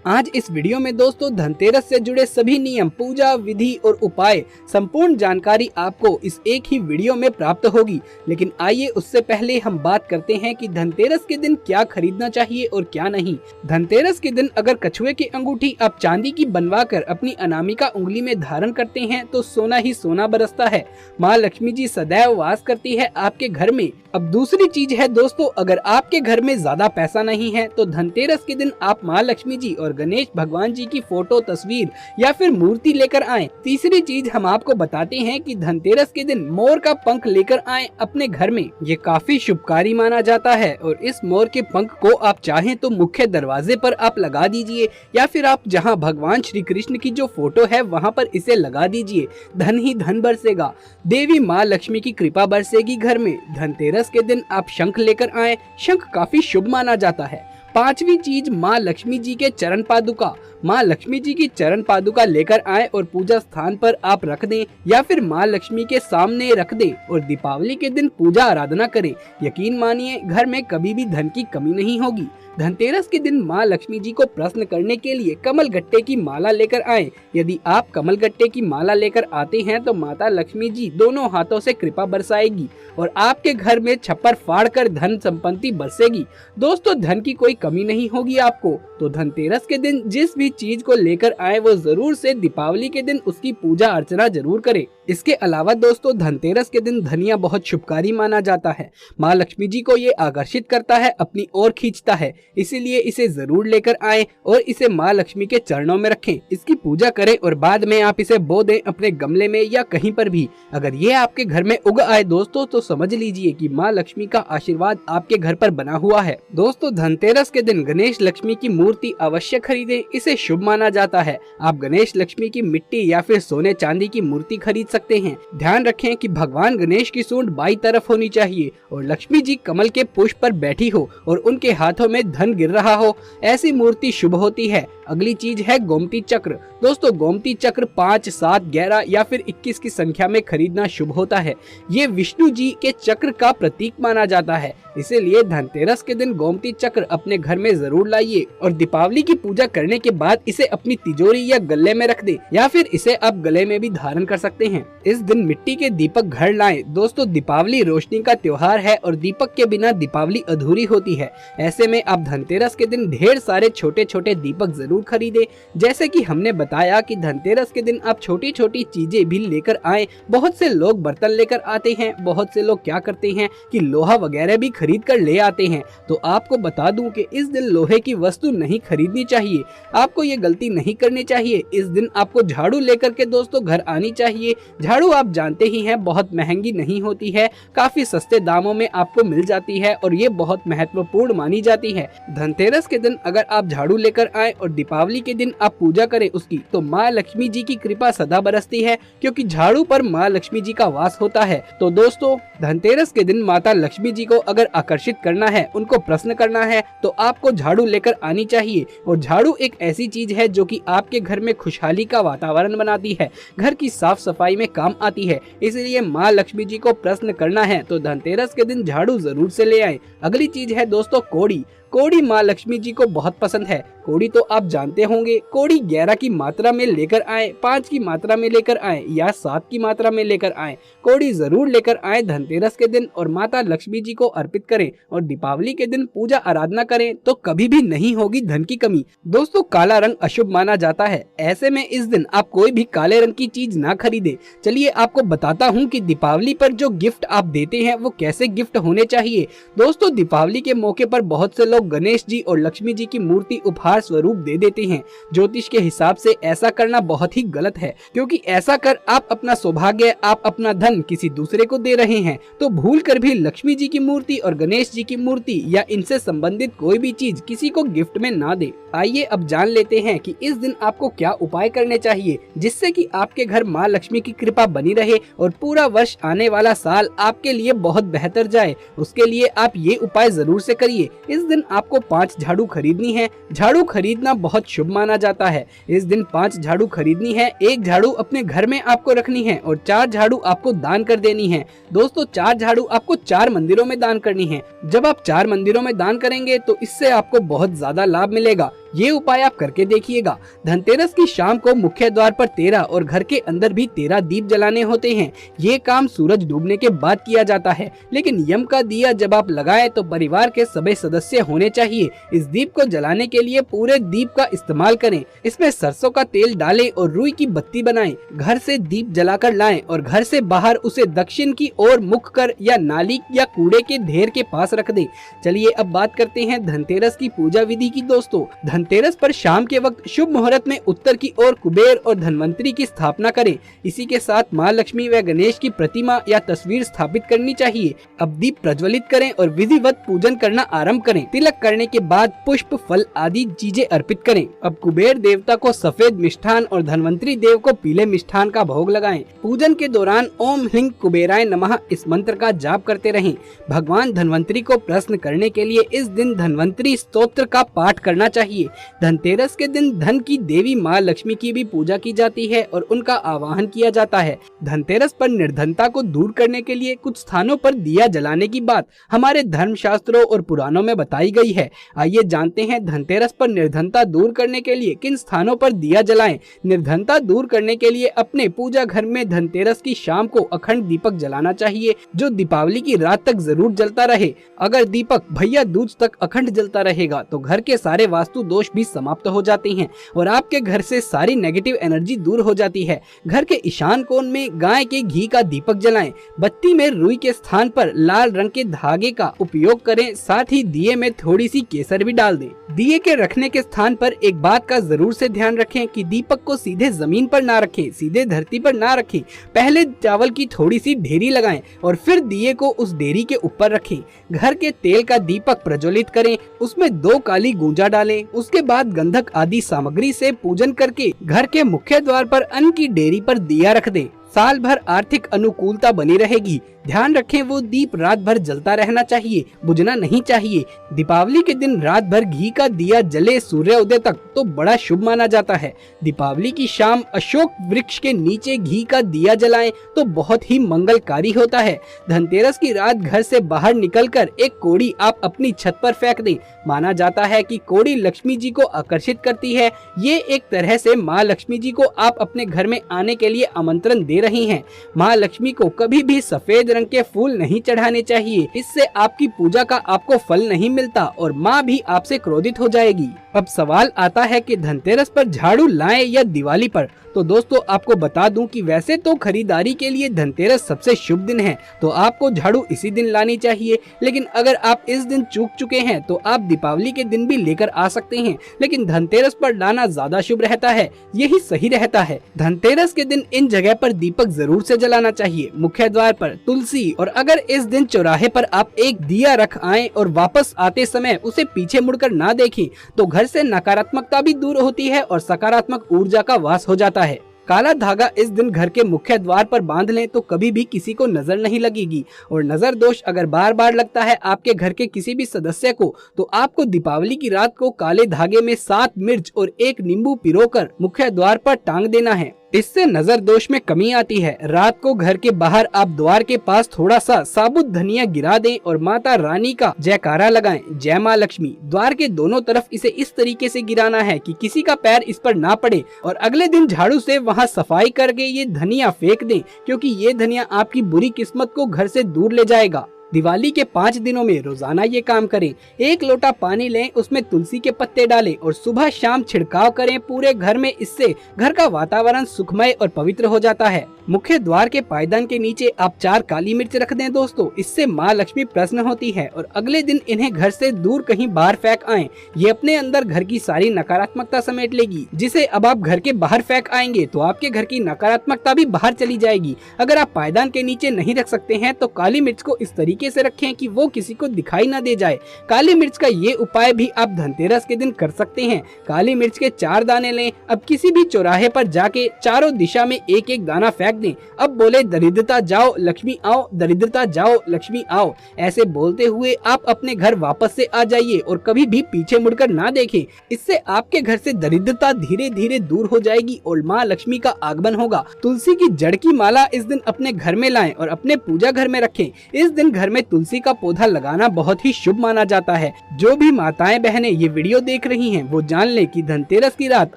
आज इस वीडियो में दोस्तों धनतेरस से जुड़े सभी नियम, पूजा विधि और उपाय, संपूर्ण जानकारी आपको इस एक ही वीडियो में प्राप्त होगी। लेकिन आइए उससे पहले हम बात करते हैं कि धनतेरस के दिन क्या खरीदना चाहिए और क्या नहीं। धनतेरस के दिन अगर कछुए की अंगूठी आप चांदी की बनवाकर अपनी अनामिका उंगली में धारण करते हैं तो सोना ही सोना बरसता है। माँ लक्ष्मी जी सदैव वास करती है आपके घर में। अब दूसरी चीज है दोस्तों, अगर आपके घर में ज्यादा पैसा नहीं है तो धनतेरस के दिन आप माँ लक्ष्मी जी और गणेश भगवान जी की फोटो, तस्वीर या फिर मूर्ति लेकर आएं। तीसरी चीज हम आपको बताते हैं कि धनतेरस के दिन मोर का पंख लेकर आएं अपने घर में। ये काफी शुभकारी माना जाता है और इस मोर के पंख को आप चाहें तो मुख्य दरवाजे पर आप लगा दीजिए या फिर आप जहां भगवान श्री कृष्ण की जो फोटो है वहां पर इसे लगा दीजिए। धन ही धन बरसेगा, देवी माँ लक्ष्मी की कृपा बरसेगी घर में। धनतेरस के दिन आप शंख लेकर आएं। शंख काफी शुभ माना जाता है। पांचवी चीज, माँ लक्ष्मी जी के चरण पादुका। माँ लक्ष्मी जी की चरण पादुका लेकर आए और पूजा स्थान पर आप रख दें या फिर माँ लक्ष्मी के सामने रख दें और दीपावली के दिन पूजा आराधना करें। यकीन मानिए घर में कभी भी धन की कमी नहीं होगी। धनतेरस के दिन माँ लक्ष्मी जी को प्रसन्न करने के लिए कमल गट्टे की माला लेकर आएं। यदि आप कमल गट्टे की माला लेकर आते हैं तो माता लक्ष्मी जी दोनों हाथों से कृपा बरसाएगी और आपके घर में छप्पर फाड़ कर धन संपत्ति बरसेगी। दोस्तों, धन की कोई कमी नहीं होगी आपको। तो धनतेरस के दिन जिस भी चीज को लेकर आए वो जरूर से दीपावली के दिन उसकी पूजा अर्चना जरूर करें। इसके अलावा दोस्तों, धनतेरस के दिन धनिया बहुत शुभकारी माना जाता है। माँ लक्ष्मी जी को ये आकर्षित करता है, अपनी ओर खींचता है, इसीलिए इसे जरूर लेकर आए और इसे माँ लक्ष्मी के चरणों में रखें, इसकी पूजा करें और बाद में आप इसे बो दें अपने गमले में या कहीं पर भी। अगर ये आपके घर में उग आए दोस्तों तो समझ लीजिए कि माँ लक्ष्मी का आशीर्वाद आपके घर पर बना हुआ है। दोस्तों, धनतेरस के दिन गणेश लक्ष्मी की मूर्ति अवश्य खरीदें, इसे शुभ माना जाता है। आप गणेश लक्ष्मी की मिट्टी या फिर सोने चांदी की मूर्ति खरीद सकते हैं। ध्यान रखें कि भगवान गणेश की सूंड बाईं तरफ होनी चाहिए और लक्ष्मी जी कमल के पुष्प पर बैठी हो और उनके हाथों में धन गिर रहा हो, ऐसी मूर्ति शुभ होती है। अगली चीज है गोमती चक्र। दोस्तों, गोमती चक्र 5, 7, 11 या फिर 21 की संख्या में खरीदना शुभ होता है। ये विष्णु जी के चक्र का प्रतीक माना जाता है, इसीलिए धनतेरस के दिन गोमती चक्र अपने घर में जरूर लाइए और दीपावली की पूजा करने के बाद इसे अपनी तिजोरी या गले में रख दे या फिर इसे आप गले में भी धारण कर सकते हैं। इस दिन मिट्टी के दीपक घर लाएं। दोस्तों, दीपावली रोशनी का त्योहार है और दीपक के बिना दीपावली अधूरी होती है। ऐसे में आप धनतेरस के दिन ढेर सारे छोटे छोटे दीपक जरूर खरीदे। जैसे कि हमने बताया कि धनतेरस के दिन आप छोटी छोटी चीजें भी लेकर आए। बहुत से लोग बर्तन लेकर आते हैं, बहुत से लोग क्या करते हैं कि लोहा वगैरह भी खरीद कर ले आते हैं। तो आपको बता दूं कि इस दिन लोहे की वस्तु नहीं खरीदनी चाहिए। आपको ये गलती नहीं करनी चाहिए। इस दिन आपको झाड़ू लेकर के दोस्तों घर आनी चाहिए। झाड़ू आप जानते ही हैं बहुत महंगी नहीं होती है, काफी सस्ते दामों में आपको मिल जाती है और ये बहुत महत्वपूर्ण मानी जाती है। धनतेरस के दिन अगर आप झाड़ू लेकर आए और दीपावली के दिन आप पूजा करें उसकी, तो माँ लक्ष्मी जी की कृपा सदा बरसती है क्योंकि झाड़ू पर माँ लक्ष्मी जी का वास होता है। तो दोस्तों, धनतेरस के दिन माता लक्ष्मी जी को अगर आकर्षित करना है, उनको प्रसन्न करना है, तो आपको झाड़ू लेकर आनी चाहिए। और झाड़ू एक ऐसी चीज है जो कि आपके घर में खुशहाली का वातावरण बनाती है, घर की साफ सफाई में काम आती है। इसलिए माँ लक्ष्मी जी को प्रसन्न करना है तो धनतेरस के दिन झाड़ू जरूर से ले आए। अगली चीज है दोस्तों कोड़ी। कोड़ी माँ लक्ष्मी जी को बहुत पसंद है। कोड़ी तो आप जानते होंगे, कोड़ी 11 की मात्रा में लेकर आए, 5 की मात्रा में लेकर आए या 7 की मात्रा में लेकर आए। कोड़ी जरूर लेकर आए धनतेरस के दिन और माता लक्ष्मी जी को अर्पित करें और दीपावली के दिन पूजा आराधना करें तो कभी भी नहीं होगी धन की कमी। दोस्तों, काला रंग अशुभ माना जाता है, ऐसे में इस दिन आप कोई भी काले रंग की चीज ना खरीदे। चलिए आपको बताता हूँ कि दीपावली पर जो गिफ्ट आप देते हैं वो कैसे गिफ्ट होने चाहिए। दोस्तों, दीपावली के मौके पर बहुत से लोग गणेश जी और लक्ष्मी जी की मूर्ति उपहार स्वरूप दे देते हैं। ज्योतिष के हिसाब से ऐसा करना बहुत ही गलत है, क्योंकि ऐसा कर आप अपना सौभाग्य, आप अपना धन किसी दूसरे को दे रहे हैं। तो भूल कर भी लक्ष्मी जी की मूर्ति और गणेश जी की मूर्ति या इनसे संबंधित कोई भी चीज किसी को गिफ्ट में ना दे। आइए अब जान लेते हैं कि इस दिन आपको क्या उपाय करने चाहिए जिससे कि आपके घर माँ लक्ष्मी की कृपा बनी रहे और पूरा वर्ष आने वाला साल आपके लिए बहुत बेहतर जाए। उसके लिए आप ये उपाय जरूर से करिए। इस दिन आपको 5 झाड़ू खरीदनी है। झाड़ू खरीदना बहुत शुभ माना जाता है। इस दिन 5 झाड़ू खरीदनी है, 1 झाड़ू अपने घर में आपको रखनी है और 4 झाड़ू आपको दान कर देनी है। दोस्तों, 4 झाड़ू आपको 4 मंदिरों में दान करनी है। जब आप 4 मंदिरों में दान करेंगे तो इससे आपको बहुत ज्यादा लाभ मिलेगा। ये उपाय आप करके देखिएगा। धनतेरस की शाम को मुख्य द्वार पर 13 और घर के अंदर भी 13 दीप जलाने होते हैं। ये काम सूरज डूबने के बाद किया जाता है, लेकिन यम का दिया जब आप लगाएं तो परिवार के सभी सदस्य होने चाहिए। इस दीप को जलाने के लिए पूरे दीप का इस्तेमाल करें। इसमें सरसों का तेल डालें और रुई की बत्ती बनाएं। घर से दीप जलाकर लाएं और घर से बाहर उसे दक्षिण की ओर मुख कर या नाली या कूड़े के ढेर के पास रख दें। चलिए अब बात करते हैं धनतेरस की पूजा विधि की। दोस्तों, धनतेरस पर शाम के वक्त शुभ मुहूर्त में उत्तर की ओर कुबेर और धनवंतरी की स्थापना करें। इसी के साथ माँ लक्ष्मी व गणेश की प्रतिमा या तस्वीर स्थापित करनी चाहिए। अब दीप प्रज्वलित करें और विधिवत पूजन करना आरंभ करें। तिलक करने के बाद पुष्प, फल आदि चीजें अर्पित करें। अब कुबेर देवता को सफेद मिष्ठान और धनवंतरी देव को पीले मिष्ठान का भोग लगाएं। पूजन के दौरान ओम ह्रीं कुबेराय नमः इस मंत्र का जाप करते रहें। भगवान धनवंतरी को प्रसन्न करने के लिए इस दिन धनवंतरी स्तोत्र का पाठ करना चाहिए। धनतेरस के दिन धन की देवी माँ लक्ष्मी की भी पूजा की जाती है और उनका आवाहन किया जाता है। धनतेरस पर निर्धनता को दूर करने के लिए कुछ स्थानों पर दिया जलाने की बात हमारे धर्मशास्त्रों और पुराणों में बताई गई है। आइए जानते हैं धनतेरस पर निर्धनता दूर करने के लिए किन स्थानों पर दिया जलाएं। निर्धनता दूर करने के लिए अपने पूजा घर में धनतेरस की शाम को अखंड दीपक जलाना चाहिए, जो दीपावली की रात तक जरूर जलता रहे। अगर दीपक भैया दूज तक अखंड जलता रहेगा तो घर के सारे वास्तु दोष भी समाप्त हो जाते हैं और आपके घर से सारी नेगेटिव एनर्जी दूर हो जाती है। घर के ईशान कोण में गाय के घी का दीपक जलाएं। बत्ती में रुई के स्थान पर लाल रंग के धागे का उपयोग करें। साथ ही दिए में थोड़ी सी केसर भी डाल दें। दिए के रखने के स्थान पर एक बात का जरूर से ध्यान रखें कि दीपक को सीधे जमीन पर ना रखें, सीधे धरती पर ना रखें। पहले चावल की थोड़ी सी ढेरी लगाएं और फिर दिए को उस ढेरी के ऊपर रखें। घर के तेल का दीपक प्रज्वलित करें, उसमें 2 काली गूंजा डालें। उसके बाद गंधक आदि सामग्री से पूजन करके घर के मुख्य द्वार पर अन्न की डेरी पर दिया रख दें। साल भर आर्थिक अनुकूलता बनी रहेगी। ध्यान रखें वो दीप रात भर जलता रहना चाहिए, बुझना नहीं चाहिए। दीपावली के दिन रात भर घी का दिया जले सूर्योदय तक तो बड़ा शुभ माना जाता है। दीपावली की शाम अशोक वृक्ष के नीचे घी का दिया जलाएं तो बहुत ही मंगलकारी होता है। धनतेरस की रात घर से बाहर निकलकर एक कोड़ी आप अपनी छत पर फेंक दें। माना जाता है कि कोड़ी लक्ष्मी जी को आकर्षित करती है। ये एक तरह से माँ लक्ष्मी जी को आप अपने घर में आने के लिए आमंत्रण दे रही हैं। माँ लक्ष्मी को कभी भी सफेद रंग के फूल नहीं चढ़ाने चाहिए, इससे आपकी पूजा का आपको फल नहीं मिलता और माँ भी आपसे क्रोधित हो जाएगी। अब सवाल आता है कि धनतेरस पर झाड़ू लाएं या दिवाली पर। तो दोस्तों आपको बता दूं कि वैसे तो खरीदारी के लिए धनतेरस सबसे शुभ दिन है, तो आपको झाड़ू इसी दिन लानी चाहिए। लेकिन अगर आप इस दिन चूक चुके हैं तो आप दीपावली के दिन भी लेकर आ सकते हैं, लेकिन धनतेरस पर लाना ज्यादा शुभ रहता है, यही सही रहता है। धनतेरस के दिन इन जगह पर दीपक जरूर से जलाना चाहिए, मुख्य द्वार पर, तुलसी, और अगर इस दिन चौराहे पर आप एक दिया रख आएं और वापस आते समय उसे पीछे मुड़कर ना देखें तो घर से नकारात्मकता भी दूर होती है और सकारात्मक ऊर्जा का वास हो जाता है। काला धागा इस दिन घर के मुख्य द्वार पर बांध लें तो कभी भी किसी को नजर नहीं लगेगी। और नजर दोष अगर बार बार लगता है आपके घर के किसी भी सदस्य को तो आपको दीपावली की रात को काले धागे में 7 मिर्च और 1 नींबू पिरोकर मुख्य द्वार पर टांग देना है। इससे नजर दोष में कमी आती है। रात को घर के बाहर आप द्वार के पास थोड़ा सा साबुत धनिया गिरा दें और माता रानी का जयकारा लगाएं, जय माँ लक्ष्मी। द्वार के दोनों तरफ इसे इस तरीके से गिराना है कि किसी का पैर इस पर ना पड़े और अगले दिन झाड़ू से वहां सफाई करके ये धनिया फेंक दें, क्योंकि ये धनिया आपकी बुरी किस्मत को घर से दूर ले जाएगा। दिवाली के 5 दिनों में रोजाना ये काम करें। 1 लोटा पानी लें, उसमें तुलसी के पत्ते डालें और सुबह शाम छिड़काव करें पूरे घर में। इससे घर का वातावरण सुखमय और पवित्र हो जाता है। मुख्य द्वार के पायदान के नीचे आप 4 काली मिर्च रख दें दोस्तों, इससे माँ लक्ष्मी प्रसन्न होती है और अगले दिन इन्हें घर से दूर कहीं बाहर फेंक आएं। ये अपने अंदर घर की सारी नकारात्मकता समेट लेगी, जिसे अब आप घर के बाहर फेंक आएंगे तो आपके घर की नकारात्मकता भी बाहर चली जाएगी। अगर आप पायदान के नीचे नहीं रख सकते हैं तो काली मिर्च को इस तरीके से रखें कि वो किसी को दिखाई ना दे जाए। काली मिर्च का ये उपाय भी आप धनतेरस के दिन कर सकते हैं। काली मिर्च के 4 दाने लें। अब किसी भी चौराहे पर जाके चारों दिशा में 1-1 दाना फेंक दें। अब बोले दरिद्रता जाओ लक्ष्मी आओ, दरिद्रता जाओ लक्ष्मी आओ। ऐसे बोलते हुए आप अपने घर वापस से आ जाइए और कभी भी पीछे मुड़कर ना देखें। इससे आपके घर से दरिद्रता धीरे धीरे दूर हो जाएगी और माँ लक्ष्मी का आगमन होगा। तुलसी की जड़ की माला इस दिन अपने घर में लाएं और अपने पूजा घर में रखें। इस दिन घर घर में तुलसी का पौधा लगाना बहुत ही शुभ माना जाता है। जो भी माताएं बहनें ये वीडियो देख रही हैं वो जान ले कि धनतेरस की रात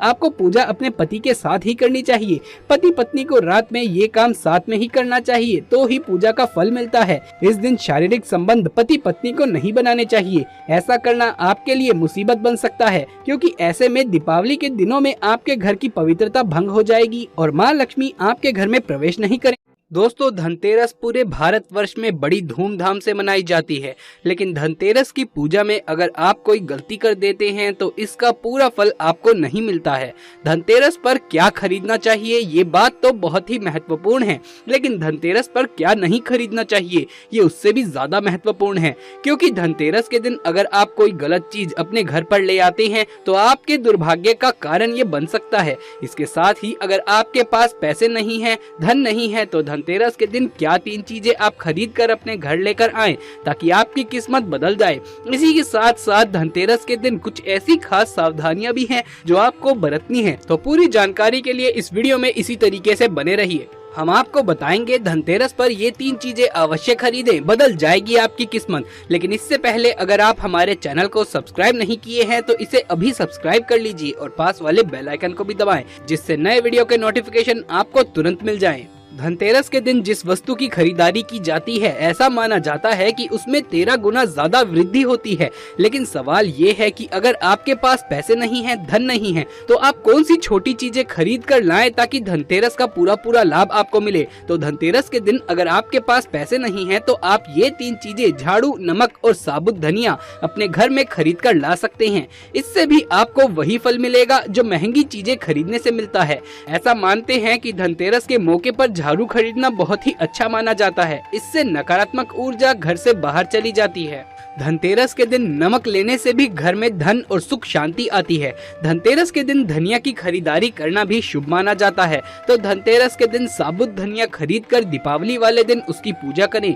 आपको पूजा अपने पति के साथ ही करनी चाहिए। पति पत्नी को रात में ये काम साथ में ही करना चाहिए, तो ही पूजा का फल मिलता है। इस दिन शारीरिक संबंध पति पत्नी को नहीं बनाने चाहिए। ऐसा करना आपके लिए मुसीबत बन सकता है, क्योंकि ऐसे में दीपावली के दिनों में आपके घर की पवित्रता भंग हो जाएगी और माँ लक्ष्मी आपके घर में प्रवेश नहीं करें। दोस्तों, धनतेरस पूरे भारतवर्ष में बड़ी धूमधाम से मनाई जाती है, लेकिन धनतेरस की पूजा में अगर आप कोई गलती कर देते हैं तो इसका पूरा फल आपको नहीं मिलता है। धनतेरस पर क्या खरीदना चाहिए ये बात तो बहुत ही महत्वपूर्ण है, लेकिन धनतेरस पर क्या नहीं खरीदना चाहिए ये उससे भी ज्यादा महत्वपूर्ण है, क्योंकि धनतेरस के दिन अगर आप कोई गलत चीज अपने घर पर ले आते हैं तो आपके दुर्भाग्य का कारण ये बन सकता है। इसके साथ ही अगर आपके पास पैसे नहीं है, धन नहीं है, तो धनतेरस के दिन क्या 3 चीजें आप खरीद कर अपने घर लेकर आएं ताकि आपकी किस्मत बदल जाए। इसी के साथ साथ धनतेरस के दिन कुछ ऐसी खास सावधानियां भी हैं जो आपको बरतनी है। तो पूरी जानकारी के लिए इस वीडियो में इसी तरीके से बने रहिए। हम आपको बताएंगे धनतेरस पर ये 3 चीजें अवश्य खरीदें, बदल जाएगी आपकी किस्मत। लेकिन इससे पहले अगर आप हमारे चैनल को सब्सक्राइब नहीं किए हैं तो इसे अभी सब्सक्राइब कर लीजिए और पास वाले बेल आइकन को भी दबाएं, जिससे नए वीडियो के नोटिफिकेशन आपको तुरंत मिल जाएं। धनतेरस के दिन जिस वस्तु की खरीदारी की जाती है ऐसा माना जाता है कि उसमें 13 गुना ज्यादा वृद्धि होती है। लेकिन सवाल ये है कि अगर आपके पास पैसे नहीं हैं, धन नहीं है, तो आप कौन सी छोटी चीजें खरीद कर लाएं ताकि धनतेरस का पूरा लाभ आपको मिले। तो धनतेरस के दिन अगर आपके पास पैसे नहीं है तो आप ये 3 चीजें झाड़ू, नमक और साबुत धनिया अपने घर में खरीद कर ला सकते हैं। इससे भी आपको वही फल मिलेगा जो महंगी चीजें खरीदने से मिलता है। ऐसा मानते हैं कि धनतेरस के मौके पर झाड़ू खरीदना बहुत ही अच्छा माना जाता है। इससे नकारात्मक ऊर्जा घर से बाहर चली जाती है। धनतेरस के दिन नमक लेने से भी घर में धन और सुख शांति आती है। धनतेरस के दिन धनिया की खरीदारी करना भी शुभ माना जाता है। तो धनतेरस के दिन साबुत धनिया खरीद कर दीपावली वाले दिन उसकी पूजा करें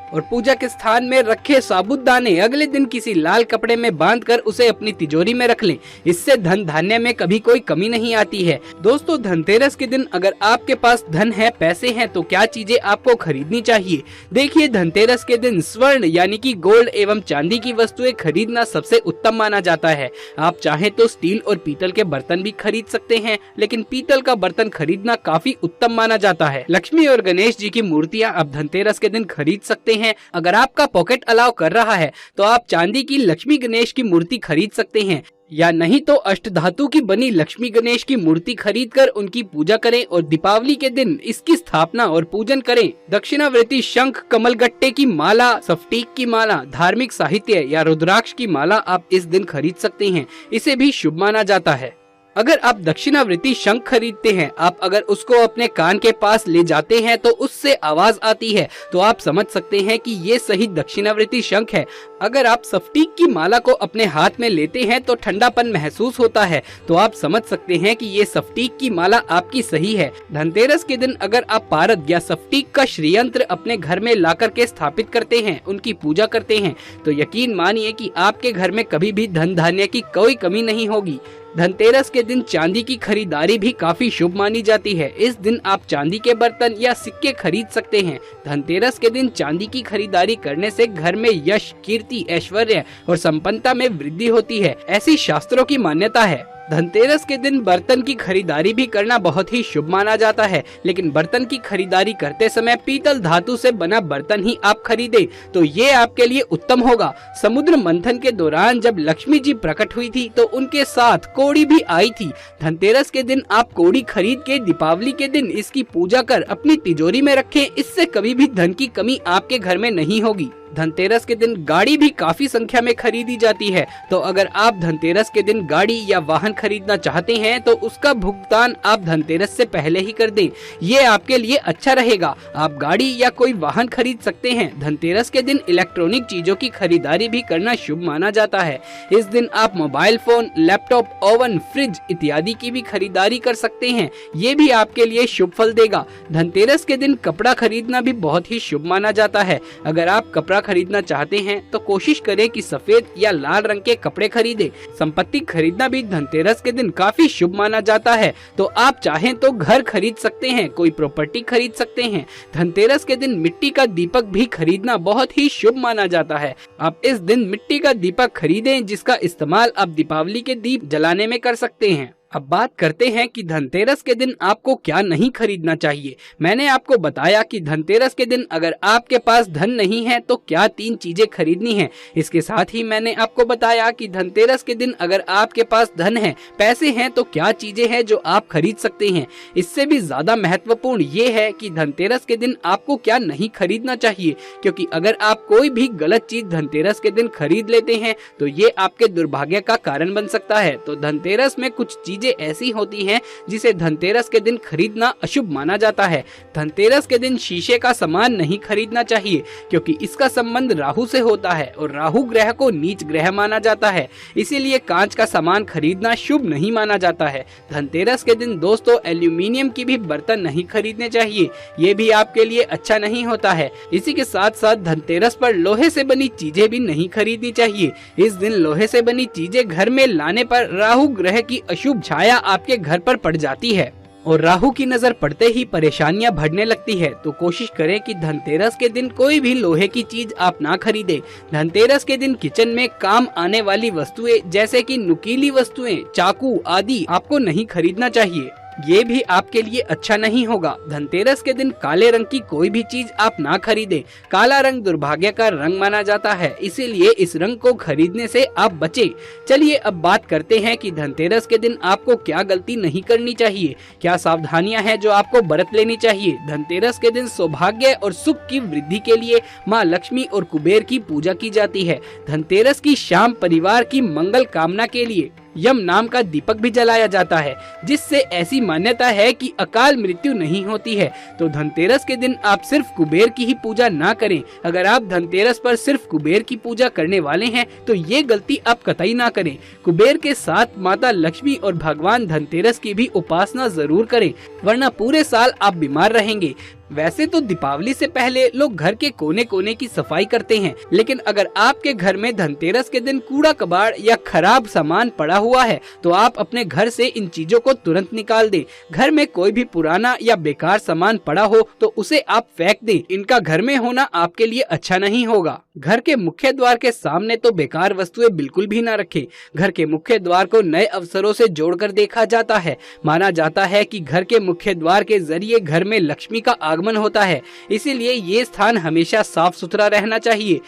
और पूजा के स्थान में रखे साबुत दाने अगले दिन किसी लाल कपड़े में बांधकर उसे अपनी तिजोरी में रख लें। इससे धन धान्य में कभी कोई कमी नहीं आती है। दोस्तों, धनतेरस के दिन अगर आपके पास धन है, पैसे हैं, तो क्या चीजें आपको खरीदनी चाहिए। देखिए, धनतेरस के दिन स्वर्ण यानी कि गोल्ड एवं चांदी की वस्तुएं खरीदना सबसे उत्तम माना जाता है। आप चाहें तो स्टील और पीतल के बर्तन भी खरीद सकते हैं, लेकिन पीतल का बर्तन खरीदना काफी उत्तम माना जाता है। लक्ष्मी और गणेश जी की मूर्तियाँ आप धनतेरस के दिन खरीद सकते हैं। अगर आपका पॉकेट अलाउ कर रहा है तो आप चांदी की लक्ष्मी गणेश की मूर्ति खरीद सकते हैं, या नहीं तो अष्टधातु की बनी लक्ष्मी गणेश की मूर्ति खरीदकर उनकी पूजा करें और दीपावली के दिन इसकी स्थापना और पूजन करें। दक्षिणावर्ती शंख, कमलगट्टे की माला, सफ्टीक की माला, धार्मिक साहित्य या रुद्राक्ष की माला आप इस दिन खरीद सकते हैं। इसे भी शुभ माना जाता है। अगर आप दक्षिणावर्ती शंख खरीदते हैं, आप अगर उसको अपने कान के पास ले जाते हैं तो उससे आवाज आती है, तो आप समझ सकते हैं कि ये सही दक्षिणावर्ती शंख है। अगर आप सफ्टीक की माला को अपने हाथ में लेते हैं तो ठंडापन महसूस होता है, तो आप समझ सकते हैं कि ये सफ्टीक की माला आपकी सही है। धनतेरस के दिन अगर आप पारद या सफ्टीक का श्रीयंत्र अपने घर में लाकर के स्थापित करते हैं, उनकी पूजा करते हैं, तो यकीन मानिए कि आपके घर में कभी भी धन धान्य की कोई कमी नहीं होगी। धनतेरस के दिन चांदी की खरीदारी भी काफी शुभ मानी जाती है। इस दिन आप चांदी के बर्तन या सिक्के खरीद सकते हैं। धनतेरस के दिन चांदी की खरीदारी करने से घर में यश, कीर्ति, ऐश्वर्य और संपन्नता में वृद्धि होती है, ऐसी शास्त्रों की मान्यता है। धनतेरस के दिन बर्तन की खरीदारी भी करना बहुत ही शुभ माना जाता है, लेकिन बर्तन की खरीदारी करते समय पीतल धातु से बना बर्तन ही आप खरीदे तो ये आपके लिए उत्तम होगा। समुद्र मंथन के दौरान जब लक्ष्मी जी प्रकट हुई थी तो उनके साथ कौड़ी भी आई थी। धनतेरस के दिन आप कौड़ी खरीद के दीपावली के दिन इसकी पूजा कर अपनी तिजोरी में रखें। इससे कभी भी धन की कमी आपके घर में नहीं होगी। धनतेरस के दिन गाड़ी भी काफी संख्या में खरीदी जाती है, तो अगर आप धनतेरस के दिन गाड़ी या वाहन खरीदना चाहते हैं तो उसका भुगतान आप धनतेरस से पहले ही कर दें। ये आपके लिए अच्छा रहेगा। आप गाड़ी या कोई वाहन खरीद सकते हैं। धनतेरस के दिन इलेक्ट्रॉनिक चीजों की खरीदारी भी करना शुभ माना जाता है। इस दिन आप mobile phone, laptop, oven, fridge इत्यादि की भी खरीदारी कर सकते हैं। ये भी आपके लिए शुभ फल देगा। धनतेरस के दिन कपड़ा खरीदना भी बहुत ही शुभ माना जाता है। अगर आप कपड़ा कपड़ा खरीदना चाहते हैं तो कोशिश करें कि सफेद या लाल रंग के कपड़े खरीदें। संपत्ति खरीदना भी धनतेरस के दिन काफी शुभ माना जाता है, तो आप चाहें तो घर खरीद सकते हैं, कोई प्रॉपर्टी खरीद सकते हैं। धनतेरस के दिन मिट्टी का दीपक भी खरीदना बहुत ही शुभ माना जाता है। आप इस दिन मिट्टी का दीपक खरीदें, जिसका इस्तेमाल आप दीपावली के दीप जलाने में कर सकते हैं। अब बात करते हैं कि धनतेरस के दिन आपको क्या नहीं खरीदना चाहिए। मैंने आपको बताया कि धनतेरस के दिन अगर आपके पास धन नहीं है तो क्या 3 चीजें खरीदनी है। इसके साथ ही मैंने आपको बताया कि धनतेरस के दिन अगर आपके पास धन है, पैसे हैं, तो क्या चीजें हैं जो आप खरीद सकते हैं। इससे भी ज्यादा महत्वपूर्ण ये है कि धनतेरस के दिन आपको क्या नहीं खरीदना चाहिए, क्योंकि अगर आप कोई भी गलत चीज धनतेरस के दिन खरीद लेते हैं तो ये आपके दुर्भाग्य का कारण बन सकता है। तो धनतेरस में कुछ चीजें ऐसी होती हैं जिसे धनतेरस के दिन खरीदना अशुभ माना जाता है। धनतेरस के दिन शीशे का सामान नहीं खरीदना चाहिए, क्योंकि इसका संबंध राहु से होता है और राहु ग्रह को नीच ग्रह माना जाता है। इसीलिए कांच का सामान खरीदना शुभ नहीं माना जाता है। धनतेरस के दिन दोस्तों एल्यूमिनियम की भी बर्तन नहीं खरीदने चाहिए, ये भी आपके लिए अच्छा नहीं होता है। इसी के साथ साथ धनतेरस पर लोहे से बनी चीजें भी नहीं खरीदनी चाहिए। इस दिन लोहे से बनी चीजें घर में लाने पर राहु ग्रह की अशुभ छाया आपके घर पर पड़ जाती है और राहु की नजर पड़ते ही परेशानियां बढ़ने लगती है। तो कोशिश करें कि धनतेरस के दिन कोई भी लोहे की चीज आप ना खरीदें। धनतेरस के दिन किचन में काम आने वाली वस्तुएं जैसे कि नुकीली वस्तुएं, चाकू आदि आपको नहीं खरीदना चाहिए, ये भी आपके लिए अच्छा नहीं होगा। धनतेरस के दिन काले रंग की कोई भी चीज आप ना खरीदें। काला रंग दुर्भाग्य का रंग माना जाता है, इसीलिए इस रंग को खरीदने से आप बचें। चलिए अब बात करते हैं कि धनतेरस के दिन आपको क्या गलती नहीं करनी चाहिए, क्या सावधानियां हैं जो आपको बरत लेनी चाहिए। धनतेरस के दिन सौभाग्य और सुख की वृद्धि के लिए माँ लक्ष्मी और कुबेर की पूजा की जाती है। धनतेरस की शाम परिवार की मंगल कामना के लिए यम नाम का दीपक भी जलाया जाता है, जिससे ऐसी मान्यता है कि अकाल मृत्यु नहीं होती है। तो धनतेरस के दिन आप सिर्फ कुबेर की ही पूजा ना करें। अगर आप धनतेरस पर सिर्फ कुबेर की पूजा करने वाले हैं तो ये गलती आप कतई ना करें। कुबेर के साथ माता लक्ष्मी और भगवान धनतेरस की भी उपासना जरूर करें, वरना पूरे साल आप बीमार रहेंगे। वैसे तो दीपावली से पहले लोग घर के कोने कोने की सफाई करते हैं, लेकिन अगर आपके घर में धनतेरस के दिन कूड़ा कबाड़ या खराब सामान पड़ा हुआ है तो आप अपने घर से इन चीजों को तुरंत निकाल दें। घर में कोई भी पुराना या बेकार सामान पड़ा हो तो उसे आप फेंक दें। इनका घर में होना आपके लिए अच्छा नहीं होगा। घर के मुख्य द्वार के सामने तो बेकार वस्तुएं बिल्कुल भी ना रखें। घर के मुख्य द्वार को नए अवसरों से जोड़कर देखा जाता है। माना जाता है कि घर के मुख्य द्वार के जरिए घर में लक्ष्मी का आगमन होता है, इसीलिए ये स्थान हमेशा साफ सुथरा रहना चाहिए।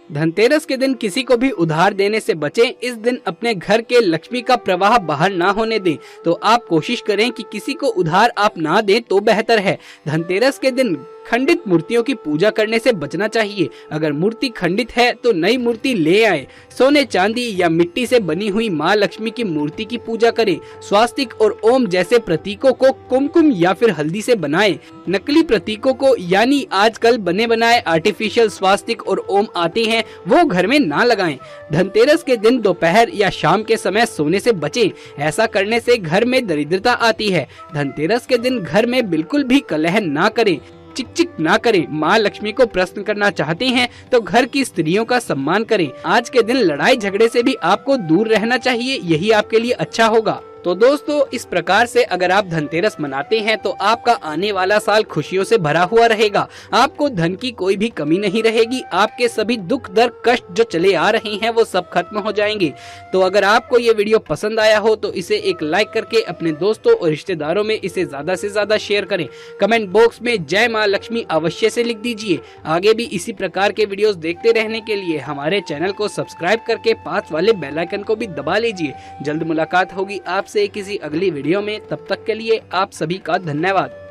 धनतेरस के दिन किसी को भी उधार देने से बचें। इस दिन अपने घर के लक्ष्मी का प्रवाह बाहर ना होने दें। तो आप कोशिश करें कि किसी को उधार आप ना दें तो बेहतर है। धनतेरस के दिन खंडित मूर्तियों की पूजा करने से बचना चाहिए। अगर मूर्ति खंडित है तो नई मूर्ति ले आए। सोने चांदी या मिट्टी से बनी हुई माँ लक्ष्मी की मूर्ति की पूजा करें। स्वास्तिक और ओम जैसे प्रतीकों को कुमकुम या फिर हल्दी से बनाएं। नकली प्रतीकों को यानी आजकल बने बनाए आर्टिफिशियल स्वास्तिक और ओम आते हैं वो घर में ना लगाएं। धनतेरस के दिन दोपहर या शाम के समय सोने से बचें। ऐसा करने से घर में दरिद्रता आती है। धनतेरस के दिन घर में बिल्कुल भी कलह ना करें, चिक चिक ना करें। माँ लक्ष्मी को प्रसन्न करना चाहते हैं तो घर की स्त्रियों का सम्मान करें। आज के दिन लड़ाई झगड़े से भी आपको दूर रहना चाहिए, यही आपके लिए अच्छा होगा। तो दोस्तों इस प्रकार से अगर आप धनतेरस मनाते हैं तो आपका आने वाला साल खुशियों से भरा हुआ रहेगा। आपको धन की कोई भी कमी नहीं रहेगी। आपके सभी दुख दर्द कष्ट जो चले आ रहे हैं वो सब खत्म हो जाएंगे। तो अगर आपको ये वीडियो पसंद आया हो तो इसे एक लाइक करके अपने दोस्तों और रिश्तेदारों में इसे ज्यादा से ज्यादा शेयर करें। कमेंट बॉक्स में जय माँ लक्ष्मी अवश्य से लिख दीजिए। आगे भी इसी प्रकार के वीडियोस देखते रहने के लिए हमारे चैनल को सब्सक्राइब करके पास वाले बेल आइकन को भी दबा लीजिए। जल्द मुलाकात होगी आपसे किसी अगली वीडियो में। तब तक के लिए आप सभी का धन्यवाद।